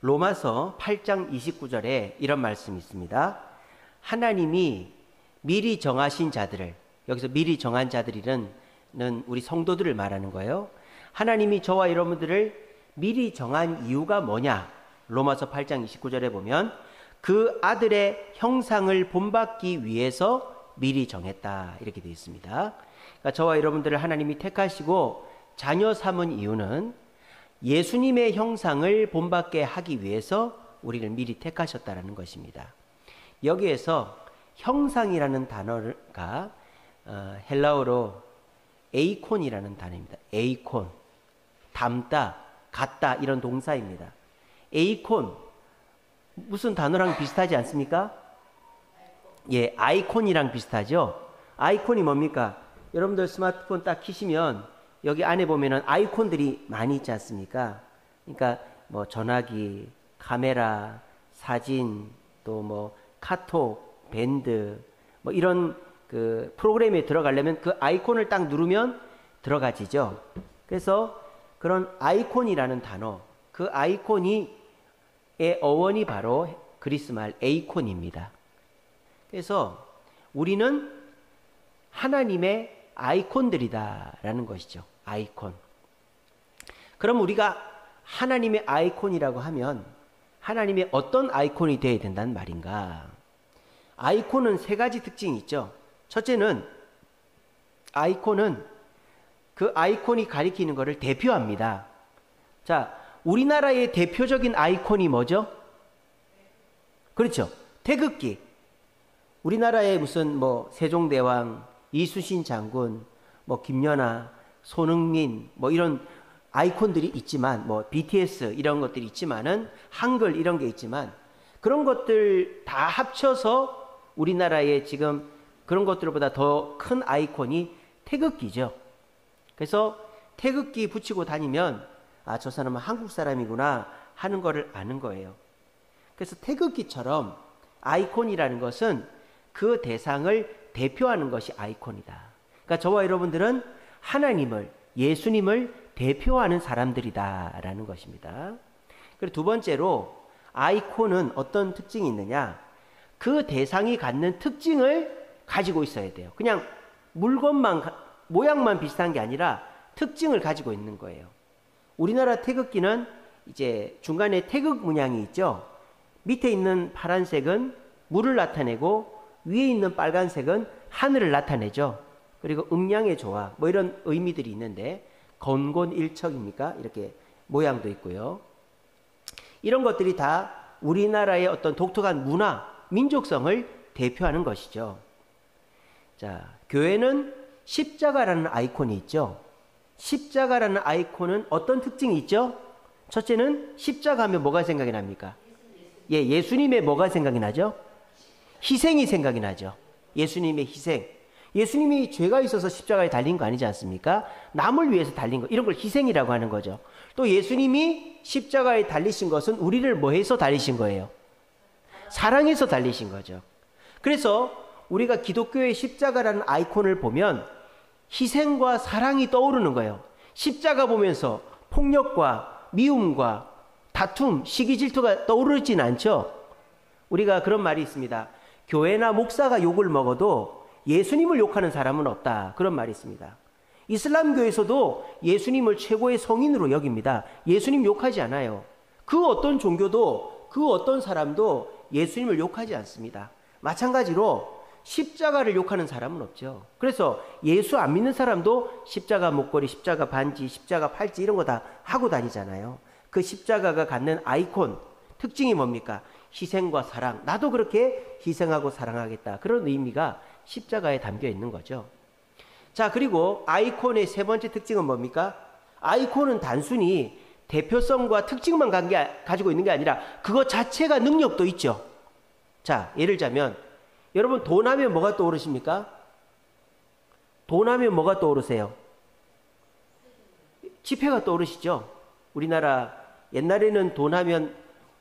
로마서 8장 29절에 이런 말씀이 있습니다. 하나님이 미리 정하신 자들을, 여기서 미리 정한 자들이는 우리 성도들을 말하는 거예요. 하나님이 저와 여러분들을 미리 정한 이유가 뭐냐? 로마서 8장 29절에 보면 그 아들의 형상을 본받기 위해서 미리 정했다, 이렇게 되어 있습니다. 그러니까 저와 여러분들을 하나님이 택하시고 자녀 삼은 이유는 예수님의 형상을 본받게 하기 위해서 우리를 미리 택하셨다는 것입니다. 여기에서 형상이라는 단어가 헬라어로 에이콘이라는 단어입니다. 에이콘, 닮다, 같다, 이런 동사입니다. 에이콘, 무슨 단어랑 비슷하지 않습니까? 예, 아이콘이랑 비슷하죠. 아이콘이 뭡니까? 여러분들 스마트폰 딱 키시면 여기 안에 보면은 아이콘들이 많이 있지 않습니까? 그러니까 뭐 전화기, 카메라, 사진, 또 뭐 카톡, 밴드, 뭐 이런 그 프로그램에 들어가려면 그 아이콘을 딱 누르면 들어가지죠. 그래서 그런 아이콘이라는 단어, 그 아이콘의 어원이 바로 그리스말 에이콘입니다. 그래서 우리는 하나님의 아이콘들이다라는 것이죠. 아이콘. 그럼 우리가 하나님의 아이콘이라고 하면 하나님의 어떤 아이콘이 되어야 된다는 말인가? 아이콘은 세 가지 특징이 있죠. 첫째는 아이콘은 그 아이콘이 가리키는 것을 대표합니다. 자, 우리나라의 대표적인 아이콘이 뭐죠? 그렇죠. 태극기. 우리나라의 무슨 뭐 세종대왕, 이순신 장군, 뭐 김연아, 손흥민, 뭐 이런 아이콘들이 있지만, 뭐 BTS 이런 것들이 있지만은, 한글 이런 게 있지만, 그런 것들 다 합쳐서 우리나라의 지금 그런 것들보다 더 큰 아이콘이 태극기죠. 그래서 태극기 붙이고 다니면 아, 저 사람은 한국 사람이구나 하는 거를 아는 거예요. 그래서 태극기처럼 아이콘이라는 것은 그 대상을 대표하는 것이 아이콘이다. 그러니까 저와 여러분들은 하나님을, 예수님을 대표하는 사람들이다라는 것입니다. 그리고 두 번째로 아이콘은 어떤 특징이 있느냐? 그 대상이 갖는 특징을 가지고 있어야 돼요. 그냥 물건만, 모양만 비슷한 게 아니라 특징을 가지고 있는 거예요. 우리나라 태극기는 이제 중간에 태극 문양이 있죠. 밑에 있는 파란색은 물을 나타내고 위에 있는 빨간색은 하늘을 나타내죠. 그리고 음양의 조화, 뭐 이런 의미들이 있는데 건곤일척입니까? 이렇게 모양도 있고요. 이런 것들이 다 우리나라의 어떤 독특한 문화, 민족성을 대표하는 것이죠. 자, 교회는 십자가라는 아이콘이 있죠. 십자가라는 아이콘은 어떤 특징이 있죠? 첫째는 십자가 하면 뭐가 생각이 납니까? 예, 예수님의 뭐가 생각이 나죠? 희생이 생각이 나죠. 예수님의 희생. 예수님이 죄가 있어서 십자가에 달린 거 아니지 않습니까? 남을 위해서 달린 거. 이런 걸 희생이라고 하는 거죠. 또 예수님이 십자가에 달리신 것은 우리를 뭐 해서 달리신 거예요? 사랑해서 달리신 거죠. 그래서 우리가 기독교의 십자가라는 아이콘을 보면 희생과 사랑이 떠오르는 거예요. 십자가 보면서 폭력과 미움과 다툼, 시기 질투가 떠오르진 않죠. 우리가 그런 말이 있습니다. 교회나 목사가 욕을 먹어도 예수님을 욕하는 사람은 없다. 그런 말이 있습니다. 이슬람교에서도 예수님을 최고의 성인으로 여깁니다. 예수님 욕하지 않아요. 그 어떤 종교도, 그 어떤 사람도 예수님을 욕하지 않습니다. 마찬가지로 십자가를 욕하는 사람은 없죠. 그래서 예수 안 믿는 사람도 십자가 목걸이, 십자가 반지, 십자가 팔찌 이런 거 다 하고 다니잖아요. 그 십자가가 갖는 아이콘, 특징이 뭡니까? 희생과 사랑. 나도 그렇게 희생하고 사랑하겠다. 그런 의미가 십자가에 담겨 있는 거죠. 자, 그리고 아이콘의 세 번째 특징은 뭡니까? 아이콘은 단순히 대표성과 특징만 가지고 있는 게 아니라 그것 자체가 능력도 있죠. 자, 예를 들자면 여러분 돈 하면 뭐가 떠오르십니까? 돈 하면 뭐가 떠오르세요? 지폐가 떠오르시죠? 우리나라 옛날에는 돈 하면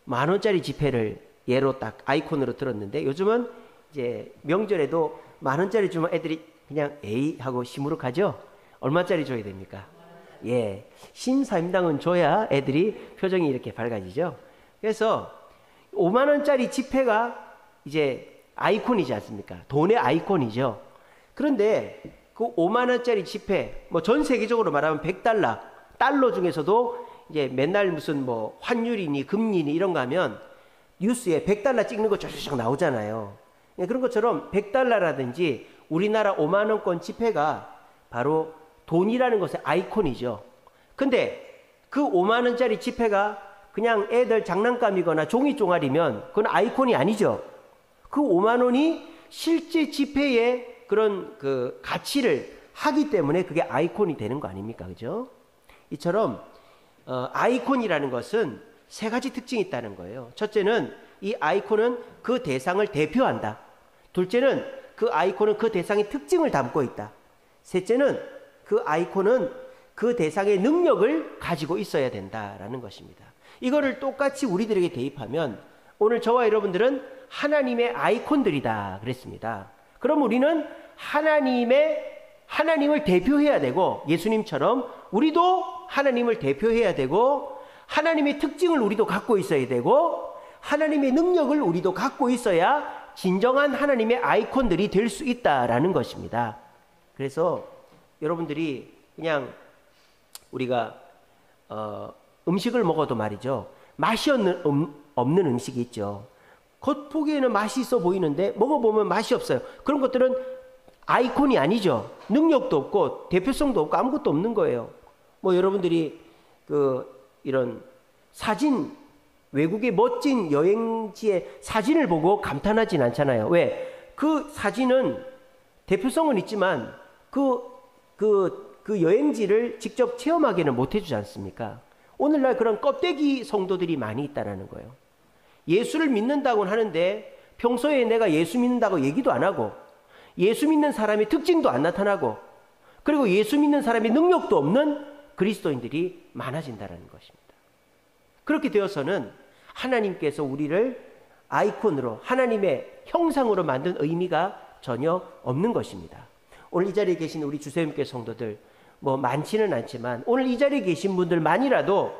10,000원짜리 지폐를 예로 딱 아이콘으로 들었는데 요즘은 이제 명절에도 10,000원짜리 주면 애들이 그냥 에이 하고 시무룩하죠? 얼마짜리 줘야 됩니까? 예, 신사임당은 줘야 애들이 표정이 이렇게 밝아지죠? 그래서 5만 원짜리 지폐가 이제 아이콘이지 않습니까? 돈의 아이콘이죠. 그런데 그 5만 원짜리 지폐, 뭐 전 세계적으로 말하면 100달러, 달러 중에서도 이제 맨날 무슨 뭐 환율이니 금리니 이런 거 하면 뉴스에 100달러 찍는 거 쫙쫙 나오잖아요. 그런 것처럼 100달러라든지 우리나라 5만 원권 지폐가 바로 돈이라는 것의 아이콘이죠. 근데 그 5만 원짜리 지폐가 그냥 애들 장난감이거나 종이 쪼가리면 그건 아이콘이 아니죠. 그 5만 원이 실제 지폐의 그런 그 가치를 하기 때문에 그게 아이콘이 되는 거 아닙니까? 그죠? 이처럼 아이콘이라는 것은 세 가지 특징이 있다는 거예요. 첫째는 이 아이콘은 그 대상을 대표한다. 둘째는 그 아이콘은 그 대상의 특징을 담고 있다. 셋째는 그 아이콘은 그 대상의 능력을 가지고 있어야 된다라는 것입니다. 이거를 똑같이 우리들에게 대입하면 오늘 저와 여러분들은 하나님의 아이콘들이다 그랬습니다. 그럼 우리는 하나님을 대표해야 되고, 예수님처럼 우리도 하나님을 대표해야 되고, 하나님의 특징을 우리도 갖고 있어야 되고, 하나님의 능력을 우리도 갖고 있어야 진정한 하나님의 아이콘들이 될 수 있다라는 것입니다. 그래서 여러분들이 그냥 우리가 음식을 먹어도 말이죠, 맛이 없는 음식이 있죠. 겉보기에는 맛이 있어 보이는데 먹어보면 맛이 없어요. 그런 것들은 아이콘이 아니죠. 능력도 없고 대표성도 없고 아무것도 없는 거예요. 뭐 여러분들이 이런 사진, 외국의 멋진 여행지의 사진을 보고 감탄하진 않잖아요. 왜? 그 사진은 대표성은 있지만 그 여행지를 직접 체험하기는 못 해주지 않습니까? 오늘날 그런 껍데기 성도들이 많이 있다는 거예요. 예수를 믿는다고는 하는데 평소에 내가 예수 믿는다고 얘기도 안 하고, 예수 믿는 사람의 특징도 안 나타나고, 그리고 예수 믿는 사람의 능력도 없는 그리스도인들이 많아진다는 것입니다. 그렇게 되어서는 하나님께서 우리를 아이콘으로, 하나님의 형상으로 만든 의미가 전혀 없는 것입니다. 오늘 이 자리에 계신 우리 주세님께 성도들, 뭐 많지는 않지만 오늘 이 자리에 계신 분들만이라도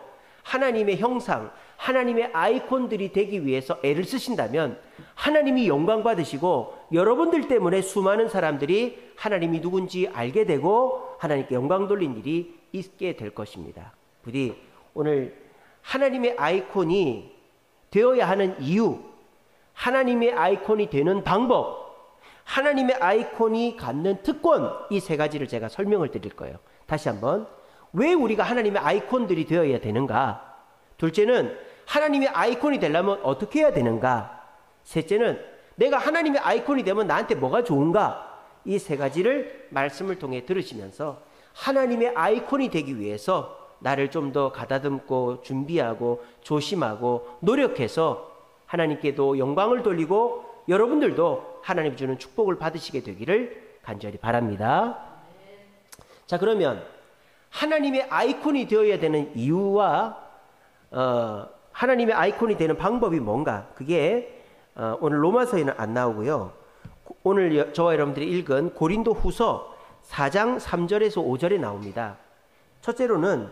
하나님의 형상, 하나님의 아이콘들이 되기 위해서 애를 쓰신다면 하나님이 영광 받으시고, 여러분들 때문에 수많은 사람들이 하나님이 누군지 알게 되고 하나님께 영광 돌린 일이 있게 될 것입니다. 부디 오늘 하나님의 아이콘이 되어야 하는 이유, 하나님의 아이콘이 되는 방법, 하나님의 아이콘이 갖는 특권, 이 세 가지를 제가 설명을 드릴 거예요. 다시 한번, 왜 우리가 하나님의 아이콘들이 되어야 되는가? 둘째는 하나님의 아이콘이 되려면 어떻게 해야 되는가? 셋째는 내가 하나님의 아이콘이 되면 나한테 뭐가 좋은가? 이 세 가지를 말씀을 통해 들으시면서 하나님의 아이콘이 되기 위해서 나를 좀 더 가다듬고 준비하고 조심하고 노력해서 하나님께도 영광을 돌리고 여러분들도 하나님 주는 축복을 받으시게 되기를 간절히 바랍니다. 자, 그러면 하나님의 아이콘이 되어야 되는 이유와 하나님의 아이콘이 되는 방법이 뭔가? 그게 오늘 로마서에는 안 나오고요. 오늘 저와 여러분들이 읽은 고린도 후서 4장 3절에서 5절에 나옵니다. 첫째로는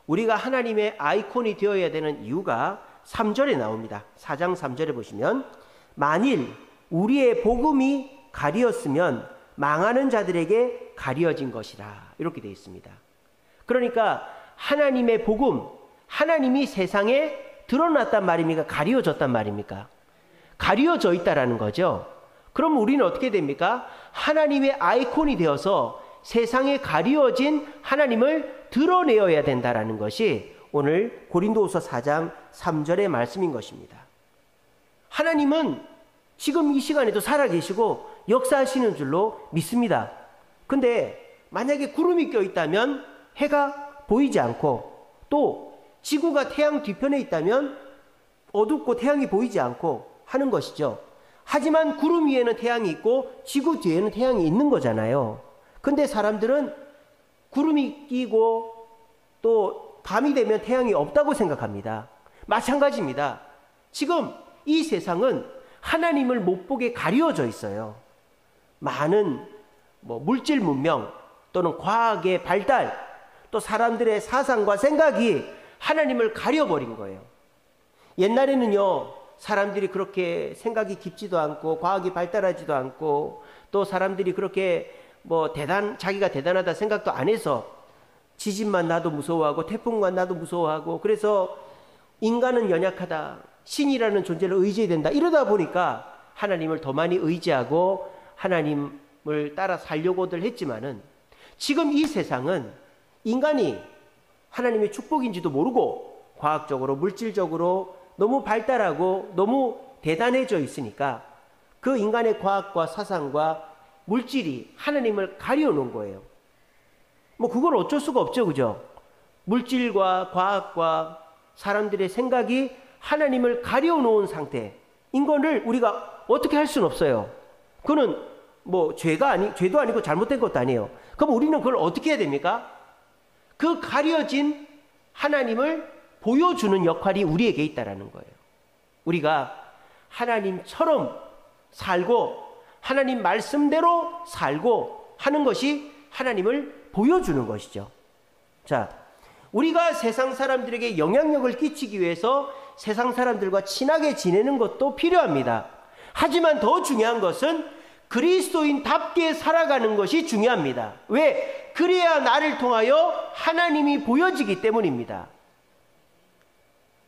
우리가 하나님의 아이콘이 되어야 되는 이유가 3절에 나옵니다. 4장 3절에 보시면, 만일 우리의 복음이 가리었으면 망하는 자들에게 가리어진 것이라, 이렇게 되어 있습니다. 그러니까 하나님의 복음, 하나님이 세상에 드러났단 말입니까? 가리워졌단 말입니까? 가리워져 있다라는 거죠. 그럼 우리는 어떻게 됩니까? 하나님의 아이콘이 되어서 세상에 가리워진 하나님을 드러내어야 된다라는 것이 오늘 고린도후서 4장 3절의 말씀인 것입니다. 하나님은 지금 이 시간에도 살아계시고 역사하시는 줄로 믿습니다. 근데 만약에 구름이 껴있다면 해가 보이지 않고, 또 지구가 태양 뒤편에 있다면 어둡고 태양이 보이지 않고 하는 것이죠. 하지만 구름 위에는 태양이 있고 지구 뒤에는 태양이 있는 거잖아요. 근데 사람들은 구름이 끼고 또 밤이 되면 태양이 없다고 생각합니다. 마찬가지입니다. 지금 이 세상은 하나님을 못 보게 가리워져 있어요. 많은 물질 문명 또는 과학의 발달, 또 사람들의 사상과 생각이 하나님을 가려버린 거예요. 옛날에는요, 사람들이 그렇게 생각이 깊지도 않고 과학이 발달하지도 않고 또 사람들이 그렇게 뭐 자기가 대단하다 생각도 안 해서 지진만 나도 무서워하고 태풍만 나도 무서워하고, 그래서 인간은 연약하다, 신이라는 존재를 의지해야 된다, 이러다 보니까 하나님을 더 많이 의지하고 하나님을 따라 살려고들 했지만은, 지금 이 세상은 인간이 하나님의 축복인지도 모르고 과학적으로 물질적으로 너무 발달하고 너무 대단해져 있으니까 그 인간의 과학과 사상과 물질이 하나님을 가려놓은 거예요. 뭐 그건 어쩔 수가 없죠, 그죠? 물질과 과학과 사람들의 생각이 하나님을 가려놓은 상태인 거를 우리가 어떻게 할 수는 없어요. 그거는 뭐 죄도 아니고 잘못된 것도 아니에요. 그럼 우리는 그걸 어떻게 해야 됩니까? 그 가려진 하나님을 보여주는 역할이 우리에게 있다라는 거예요. 우리가 하나님처럼 살고 하나님 말씀대로 살고 하는 것이 하나님을 보여주는 것이죠. 자, 우리가 세상 사람들에게 영향력을 끼치기 위해서 세상 사람들과 친하게 지내는 것도 필요합니다. 하지만 더 중요한 것은 그리스도인답게 살아가는 것이 중요합니다. 왜? 그래야 나를 통하여 하나님이 보여지기 때문입니다.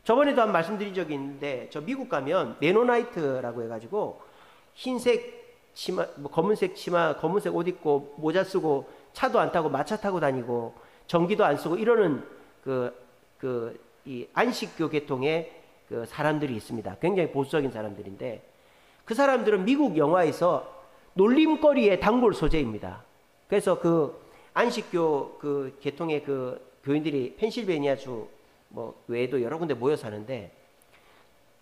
저번에도 한 말씀드린 적이 있는데, 저 미국 가면 메노나이트라고 해가지고 흰색 치마, 검은색 치마, 검은색 옷 입고 모자 쓰고 차도 안 타고 마차 타고 다니고 전기도 안 쓰고 이러는 이 안식교 계통의 그 사람들이 있습니다. 굉장히 보수적인 사람들인데, 그 사람들은 미국 영화에서 놀림거리의 단골 소재입니다. 그래서 그 안식교 그 계통의 그 교인들이 펜실베니아주 뭐 외에도 여러 군데 모여 사는데,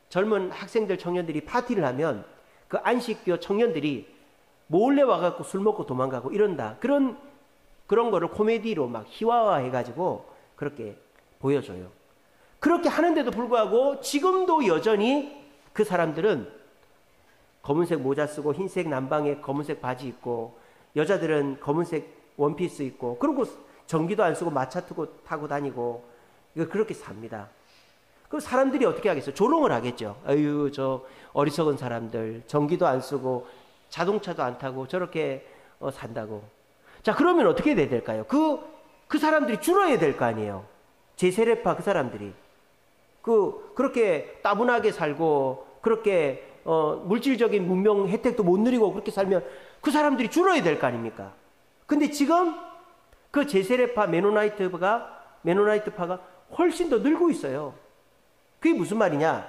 젊은 학생들 청년들이 파티를 하면 그 안식교 청년들이 몰래 와갖고 술 먹고 도망가고 이런다. 그런 거를 코미디로 막 희화화해가지고 그렇게 보여줘요. 그렇게 하는데도 불구하고 지금도 여전히 그 사람들은 검은색 모자 쓰고 흰색 남방에 검은색 바지 입고, 여자들은 검은색 원피스 입고, 그리고 전기도 안 쓰고 마차 타고 다니고 그렇게 삽니다. 그럼 사람들이 어떻게 하겠어요? 조롱을 하겠죠. 아유, 저 어리석은 사람들, 전기도 안 쓰고 자동차도 안 타고 저렇게 산다고. 자, 그러면 어떻게 해야 될까요? 그 사람들이 줄어야 될 거 아니에요. 제세례파 그 사람들이 그렇게 따분하게 살고 그렇게 물질적인 문명 혜택도 못 누리고 그렇게 살면 그 사람들이 줄어야 될 거 아닙니까? 근데 지금 그 제세례파 메노나이트파가 훨씬 더 늘고 있어요. 그게 무슨 말이냐?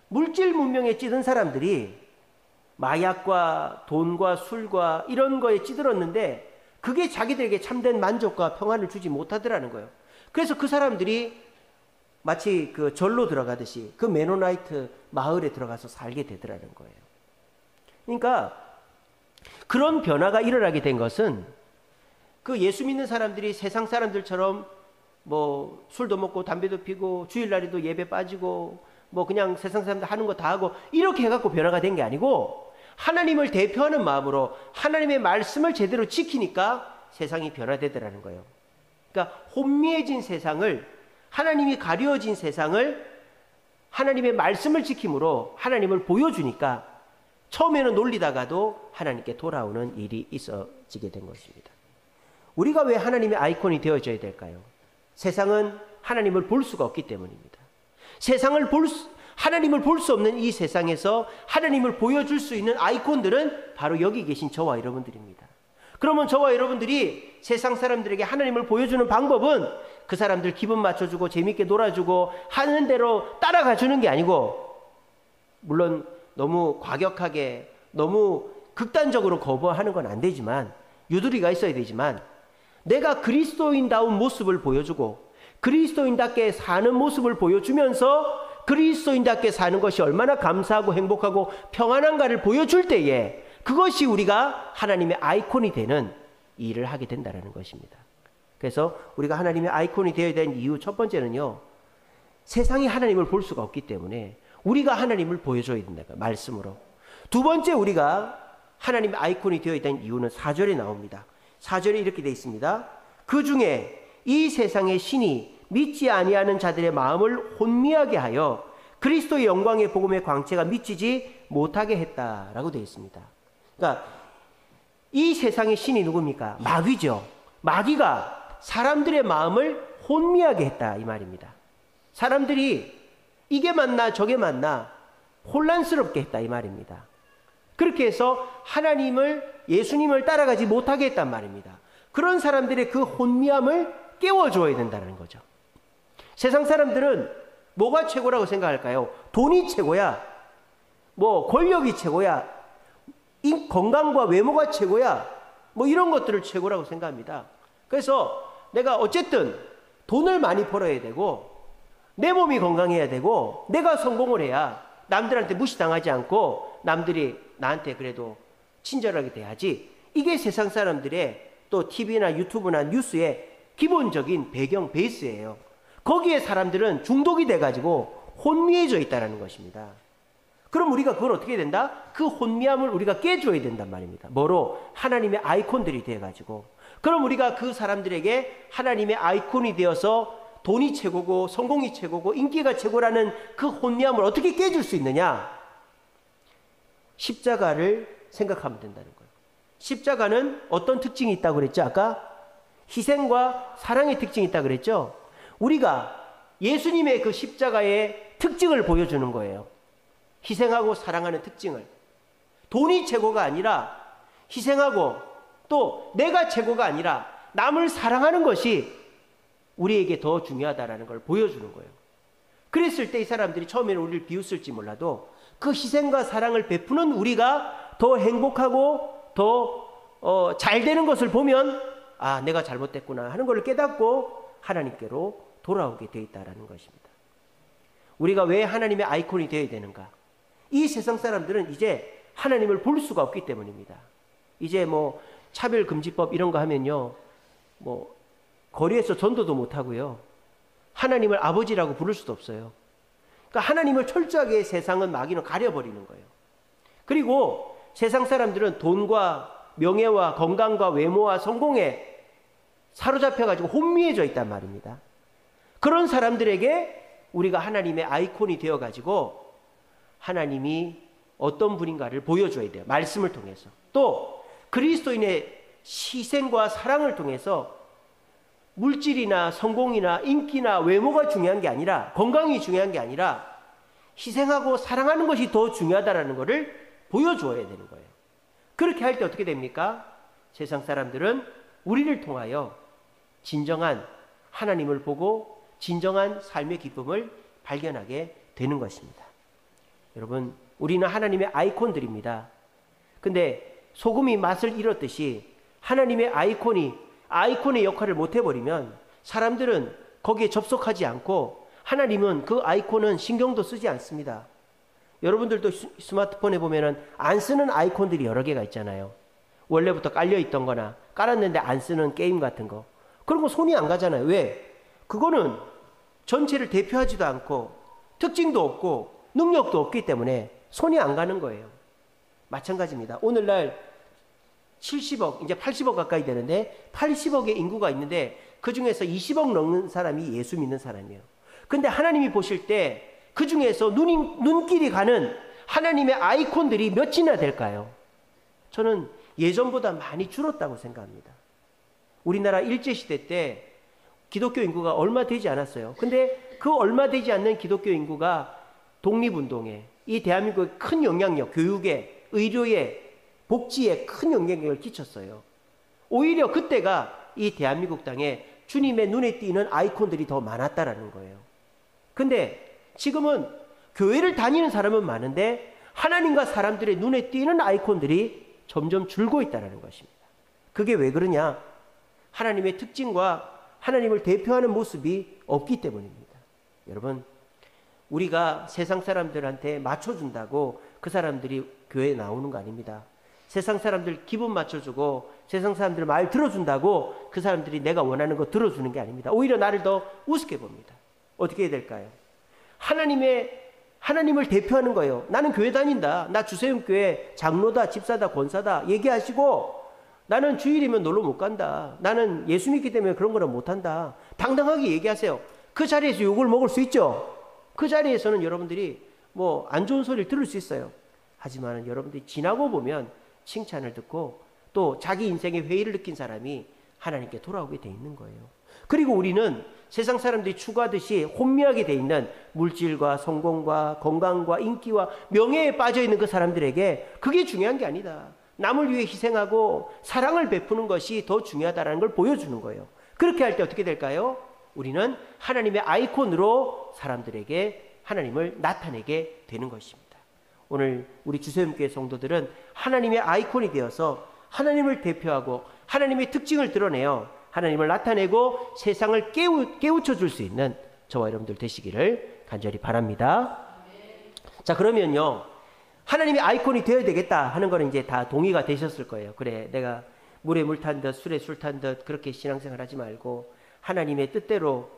물질 문명에 찌든 사람들이 마약과 돈과 술과 이런 거에 찌들었는데 그게 자기들에게 참된 만족과 평안을 주지 못하더라는 거예요. 그래서 그 사람들이 마치 그 절로 들어가듯이 그 메노나이트 마을에 들어가서 살게 되더라는 거예요. 그러니까 그런 변화가 일어나게 된 것은 그 예수 믿는 사람들이 세상 사람들처럼 뭐 술도 먹고 담배도 피고 주일날에도 예배 빠지고 뭐 그냥 세상 사람들 하는 거 다 하고 이렇게 해갖고 변화가 된 게 아니고, 하나님을 대표하는 마음으로 하나님의 말씀을 제대로 지키니까 세상이 변화되더라는 거예요. 그러니까 혼미해진 세상을, 하나님이 가려진 세상을 하나님의 말씀을 지킴으로 하나님을 보여주니까 처음에는 놀리다가도 하나님께 돌아오는 일이 있어지게 된 것입니다. 우리가 왜 하나님의 아이콘이 되어져야 될까요? 세상은 하나님을 볼 수가 없기 때문입니다. 하나님을 볼 수 없는 이 세상에서 하나님을 보여줄 수 있는 아이콘들은 바로 여기 계신 저와 여러분들입니다. 그러면 저와 여러분들이 세상 사람들에게 하나님을 보여주는 방법은 그 사람들 기분 맞춰주고 재밌게 놀아주고 하는 대로 따라가 주는 게 아니고, 물론 너무 과격하게 너무 극단적으로 거부하는 건 안 되지만, 유두리가 있어야 되지만, 내가 그리스도인다운 모습을 보여주고 그리스도인답게 사는 모습을 보여주면서 그리스도인답게 사는 것이 얼마나 감사하고 행복하고 평안한가를 보여줄 때에 그것이 우리가 하나님의 아이콘이 되는 일을 하게 된다는 것입니다. 그래서 우리가 하나님의 아이콘이 되어야 되는 이유 첫 번째는요, 세상이 하나님을 볼 수가 없기 때문에 우리가 하나님을 보여줘야 된다. 말씀으로. 두 번째 우리가 하나님의 아이콘이 되어야 되는 이유는 4절에 나옵니다. 4절에 이렇게 되어 있습니다. 그 중에 이 세상의 신이 믿지 아니하는 자들의 마음을 혼미하게 하여 그리스도의 영광의 복음의 광채가 미치지 못하게 했다라고 되어 있습니다. 그러니까 이 세상의 신이 누굽니까? 마귀죠. 마귀가 사람들의 마음을 혼미하게 했다 이 말입니다. 사람들이 이게 맞나 저게 맞나 혼란스럽게 했다 이 말입니다. 그렇게 해서 하나님을, 예수님을 따라가지 못하게 했단 말입니다. 그런 사람들의 그 혼미함을 깨워줘야 된다는 거죠. 세상 사람들은 뭐가 최고라고 생각할까요? 돈이 최고야, 뭐 권력이 최고야, 건강과 외모가 최고야, 뭐 이런 것들을 최고라고 생각합니다. 그래서 내가 어쨌든 돈을 많이 벌어야 되고 내 몸이 건강해야 되고 내가 성공을 해야 남들한테 무시당하지 않고 남들이 나한테 그래도 친절하게 돼야지. 이게 세상 사람들의 또 TV나 유튜브나 뉴스의 기본적인 배경 베이스예요. 거기에 사람들은 중독이 돼가지고 혼미해져 있다는 것입니다. 그럼 우리가 그걸 어떻게 해야 된다? 그 혼미함을 우리가 깨줘야 된단 말입니다. 뭐로? 하나님의 아이콘들이 돼가지고. 그럼 우리가 그 사람들에게 하나님의 아이콘이 되어서 돈이 최고고 성공이 최고고 인기가 최고라는 그 혼미함을 어떻게 깨줄 수 있느냐? 십자가를 생각하면 된다는 거예요. 십자가는 어떤 특징이 있다고 그랬죠? 아까 희생과 사랑의 특징이 있다고 그랬죠? 우리가 예수님의 그 십자가의 특징을 보여주는 거예요. 희생하고 사랑하는 특징을. 돈이 최고가 아니라 희생하고 또 내가 최고가 아니라 남을 사랑하는 것이 우리에게 더 중요하다는 걸 보여주는 거예요. 그랬을 때 이 사람들이 처음에는 우리를 비웃을지 몰라도 그 희생과 사랑을 베푸는 우리가 더 행복하고 더 잘 되는 것을 보면 아, 내가 잘못됐구나 하는 걸 깨닫고 하나님께로 돌아오게 되어 있다는 것입니다. 우리가 왜 하나님의 아이콘이 되어야 되는가? 이 세상 사람들은 이제 하나님을 볼 수가 없기 때문입니다. 이제 뭐 차별금지법 이런 거 하면요, 뭐 거리에서 전도도 못 하고요, 하나님을 아버지라고 부를 수도 없어요. 그러니까 하나님을 철저하게 세상은 마귀는 가려버리는 거예요. 그리고 세상 사람들은 돈과 명예와 건강과 외모와 성공에 사로잡혀가지고 혼미해져 있단 말입니다. 그런 사람들에게 우리가 하나님의 아이콘이 되어가지고 하나님이 어떤 분인가를 보여줘야 돼요. 말씀을 통해서. 또 그리스도인의 희생과 사랑을 통해서 물질이나 성공이나 인기나 외모가 중요한 게 아니라, 건강이 중요한 게 아니라 희생하고 사랑하는 것이 더 중요하다는 것을 보여줘야 되는 거예요. 그렇게 할 때 어떻게 됩니까? 세상 사람들은 우리를 통하여 진정한 하나님을 보고 진정한 삶의 기쁨을 발견하게 되는 것입니다. 여러분, 우리는 하나님의 아이콘들입니다. 근데 소금이 맛을 잃었듯이 하나님의 아이콘의 역할을 못 해버리면 사람들은 거기에 접속하지 않고 하나님은 그 아이콘은 신경도 쓰지 않습니다. 여러분들도 스마트폰에 보면은 안 쓰는 아이콘들이 여러 개가 있잖아요. 원래부터 깔려있던 거나 깔았는데 안 쓰는 게임 같은 거. 그런 거 손이 안 가잖아요. 왜? 그거는 전체를 대표하지도 않고 특징도 없고 능력도 없기 때문에 손이 안 가는 거예요. 마찬가지입니다. 오늘날 70억, 이제 80억 가까이 되는데 80억의 인구가 있는데 그 중에서 20억 넘는 사람이 예수 믿는 사람이에요. 근데 하나님이 보실 때 그 중에서 눈길이 가는 하나님의 아이콘들이 몇이나 될까요? 저는 예전보다 많이 줄었다고 생각합니다. 우리나라 일제시대 때 기독교 인구가 얼마 되지 않았어요. 근데 그 얼마 되지 않는 기독교 인구가 독립운동에, 이 대한민국에 큰 영향력, 교육에, 의료에, 복지에 큰 영향력을 끼쳤어요. 오히려 그때가 이 대한민국 땅에 주님의 눈에 띄는 아이콘들이 더 많았다라는 거예요. 근데 지금은 교회를 다니는 사람은 많은데 하나님과 사람들의 눈에 띄는 아이콘들이 점점 줄고 있다는 것입니다. 그게 왜 그러냐? 하나님의 특징과 하나님을 대표하는 모습이 없기 때문입니다. 여러분, 우리가 세상 사람들한테 맞춰준다고 그 사람들이 교회에 나오는 거 아닙니다. 세상 사람들 기분 맞춰주고 세상 사람들 말 들어준다고 그 사람들이 내가 원하는 거 들어주는 게 아닙니다. 오히려 나를 더 우습게 봅니다. 어떻게 해야 될까요? 하나님을 대표하는 거예요. 나는 교회 다닌다. 나 주세움교회 장로다, 집사다, 권사다 얘기하시고 나는 주일이면 놀러 못 간다. 나는 예수 믿기 때문에 그런 거는 못 한다. 당당하게 얘기하세요. 그 자리에서 욕을 먹을 수 있죠. 그 자리에서는 여러분들이 뭐 안 좋은 소리를 들을 수 있어요. 하지만 여러분들이 지나고 보면 칭찬을 듣고 또 자기 인생의 회의를 느낀 사람이 하나님께 돌아오게 돼 있는 거예요. 그리고 우리는 세상 사람들이 추구하듯이 혼미하게 돼 있는 물질과 성공과 건강과 인기와 명예에 빠져 있는 그 사람들에게 그게 중요한 게 아니다. 남을 위해 희생하고 사랑을 베푸는 것이 더 중요하다는 걸 보여주는 거예요. 그렇게 할 때 어떻게 될까요? 우리는 하나님의 아이콘으로 사람들에게 하나님을 나타내게 되는 것입니다. 오늘 우리 주세움교회 성도들은 하나님의 아이콘이 되어서 하나님을 대표하고 하나님의 특징을 드러내어 하나님을 나타내고 세상을 깨우쳐 줄 수 있는 저와 여러분들 되시기를 간절히 바랍니다. 자, 그러면요, 하나님의 아이콘이 되어야 되겠다 하는 거는 이제 다 동의가 되셨을 거예요. 그래, 내가 물에 물 탄 듯 술에 술 탄 듯 그렇게 신앙생활 하지 말고 하나님의 뜻대로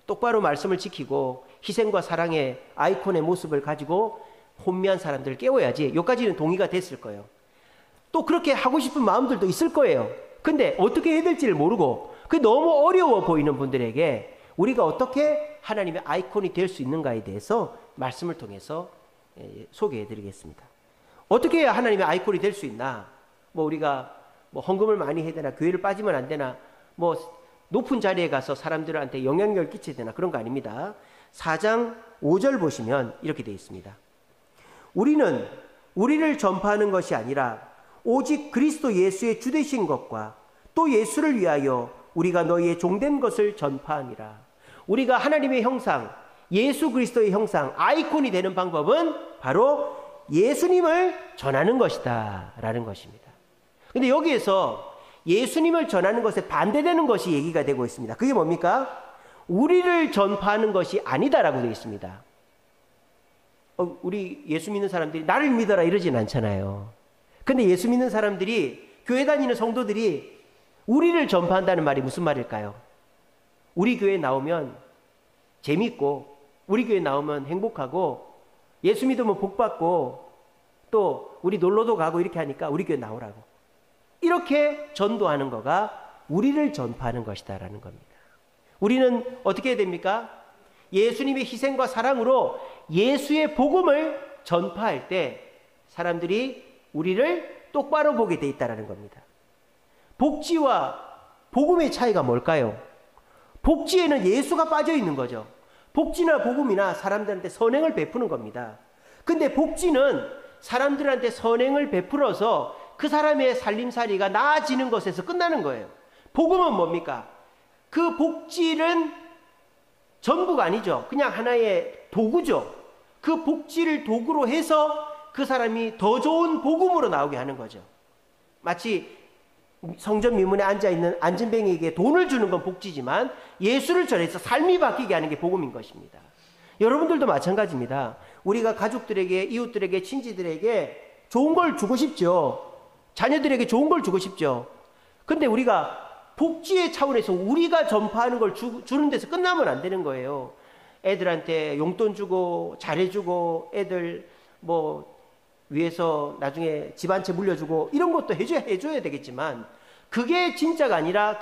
똑바로 말씀을 지키고 희생과 사랑의 아이콘의 모습을 가지고 혼미한 사람들을 깨워야지. 여기까지는 동의가 됐을 거예요. 또 그렇게 하고 싶은 마음들도 있을 거예요. 근데 어떻게 해야 될지를 모르고 그게 너무 어려워 보이는 분들에게 우리가 어떻게 하나님의 아이콘이 될 수 있는가에 대해서 말씀을 통해서 소개해 드리겠습니다. 어떻게 해야 하나님의 아이콘이 될 수 있나? 뭐 우리가 뭐 헌금을 많이 해야 되나? 교회를 빠지면 안 되나? 뭐 높은 자리에 가서 사람들한테 영향력을 끼쳐야 되나? 그런 거 아닙니다. 4장 5절 보시면 이렇게 되어 있습니다. 우리는 우리를 전파하는 것이 아니라 오직 그리스도 예수의 주되신 것과 또 예수를 위하여 우리가 너희의 종된 것을 전파함이라. 우리가 하나님의 형상, 예수 그리스도의 형상, 아이콘이 되는 방법은 바로 예수님을 전하는 것이다 라는 것입니다. 근데 여기에서 예수님을 전하는 것에 반대되는 것이 얘기가 되고 있습니다. 그게 뭡니까? 우리를 전파하는 것이 아니다라고 되어 있습니다. 우리 예수 믿는 사람들이 나를 믿어라 이러진 않잖아요. 근데 예수 믿는 사람들이, 교회 다니는 성도들이 우리를 전파한다는 말이 무슨 말일까요? 우리 교회에 나오면 재밌고, 우리 교회에 나오면 행복하고, 예수 믿으면 복받고, 또 우리 놀러도 가고 이렇게 하니까 우리 교회 나오라고. 이렇게 전도하는 거가 우리를 전파하는 것이다라는 겁니다. 우리는 어떻게 해야 됩니까? 예수님의 희생과 사랑으로 예수의 복음을 전파할 때 사람들이 우리를 똑바로 보게 돼 있다는 겁니다. 복지와 복음의 차이가 뭘까요? 복지에는 예수가 빠져 있는 거죠. 복지나 복음이나 사람들한테 선행을 베푸는 겁니다. 근데 복지는 사람들한테 선행을 베풀어서 그 사람의 살림살이가 나아지는 것에서 끝나는 거예요. 복음은 뭡니까? 그 복지는 전부가 아니죠. 그냥 하나의 도구죠. 그 복지를 도구로 해서 그 사람이 더 좋은 복음으로 나오게 하는 거죠. 마치 성전 미문에 앉아있는 안진뱅이에게 돈을 주는 건 복지지만 예수를 전해서 삶이 바뀌게 하는 게 복음인 것입니다. 여러분들도 마찬가지입니다. 우리가 가족들에게, 이웃들에게, 친지들에게 좋은 걸 주고 싶죠. 자녀들에게 좋은 걸 주고 싶죠. 근데 우리가 복지의 차원에서 우리가 전파하는 걸 주는 데서 끝나면 안 되는 거예요. 애들한테 용돈 주고 잘해주고 애들 뭐 위해서 나중에 집 한 채 물려주고 이런 것도 해줘야 되겠지만 그게 진짜가 아니라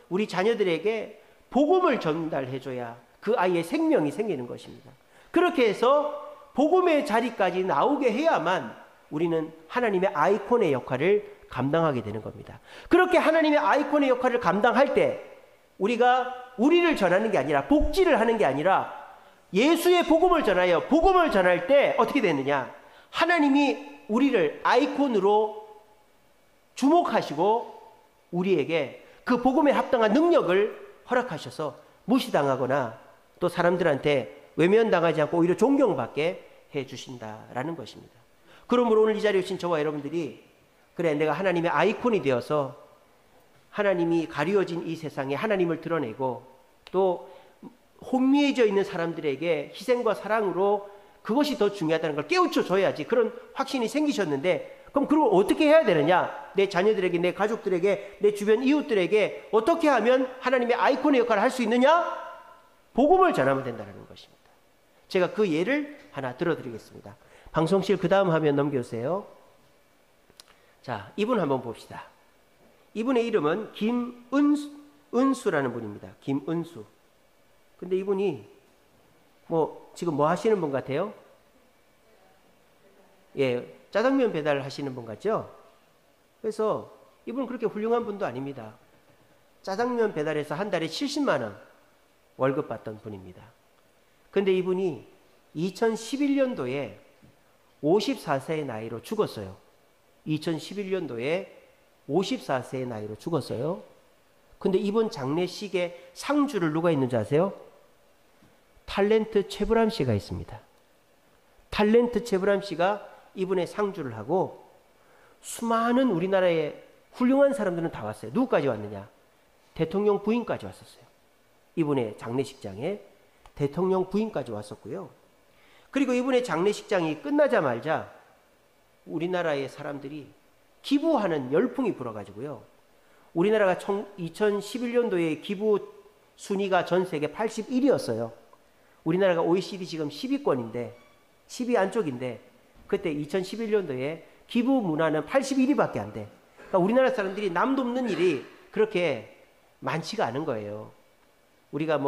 우리 자녀들에게 복음을 전달해줘야 그 아이의 생명이 생기는 것입니다. 그렇게 해서 복음의 자리까지 나오게 해야만 우리는 하나님의 아이콘의 역할을 감당하게 되는 겁니다. 그렇게 하나님의 아이콘의 역할을 감당할 때 우리가 우리를 전하는 게 아니라 복지를 하는 게 아니라 예수의 복음을 전하여 복음을 전할 때 어떻게 되느냐? 하나님이 우리를 아이콘으로 주목하시고 우리에게 그 복음에 합당한 능력을 허락하셔서 무시당하거나 또 사람들한테 외면당하지 않고 오히려 존경받게 해주신다라는 것입니다. 그러므로 오늘 이 자리에 오신 저와 여러분들이 그래, 내가 하나님의 아이콘이 되어서 하나님이 가리워진 이 세상에 하나님을 드러내고 또 혼미해져 있는 사람들에게 희생과 사랑으로 그것이 더 중요하다는 걸 깨우쳐 줘야지. 그런 확신이 생기셨는데 그럼 그걸 어떻게 해야 되느냐? 내 자녀들에게, 내 가족들에게, 내 주변 이웃들에게 어떻게 하면 하나님의 아이콘의 역할을 할 수 있느냐? 복음을 전하면 된다는 것입니다. 제가 그 예를 하나 들어드리겠습니다. 방송실 그 다음 화면 넘겨주세요. 자, 이분 한번 봅시다. 이분의 이름은 김은수라는 분입니다. 김은수. 근데 이분이 지금 뭐 하시는 분 같아요? 예, 짜장면 배달 하시는 분 같죠? 그래서 이분은 그렇게 훌륭한 분도 아닙니다. 짜장면 배달해서 한 달에 70만 원 월급 받던 분입니다. 근데 이분이 2011년도에 54세의 나이로 죽었어요. 2011년도에 54세의 나이로 죽었어요. 근데 이번 장례식에 상주를 누가 있는지 아세요? 탤런트 최불암 씨가 있습니다. 탤런트 최불암 씨가 이분의 상주를 하고 수많은 우리나라의 훌륭한 사람들은 다 왔어요. 누구까지 왔느냐? 대통령 부인까지 왔었어요. 이분의 장례식장에 대통령 부인까지 왔었고요. 그리고 이분의 장례식장이 끝나자마자 우리나라의 사람들이 기부하는 열풍이 불어가지고요. 우리나라가 2011년도에 기부 순위가 전 세계 81위였어요. 우리나라가 OECD 지금 10위권인데 10위 안쪽인데 그때 2011년도에 기부 문화는 81위밖에 안 돼. 그러니까 우리나라 사람들이 남 돕는 일이 그렇게 많지가 않은 거예요. 우리가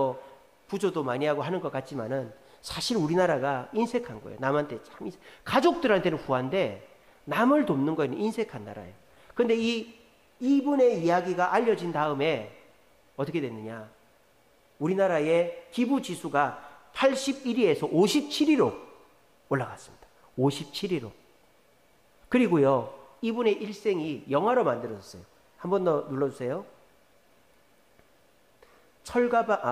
부조도 많이 하고 하는 것 같지만은 사실 우리나라가 인색한 거예요. 남한테 참 가족들한테는 후한데 남을 돕는 거에는 인색한 나라예요. 근데 이분의 이야기가 알려진 다음에 어떻게 됐느냐? 우리나라의 기부 지수가 81위에서 57위로 올라갔습니다. 57위로. 그리고요, 이분의 일생이 영화로 만들어졌어요. 한 번 더 눌러주세요.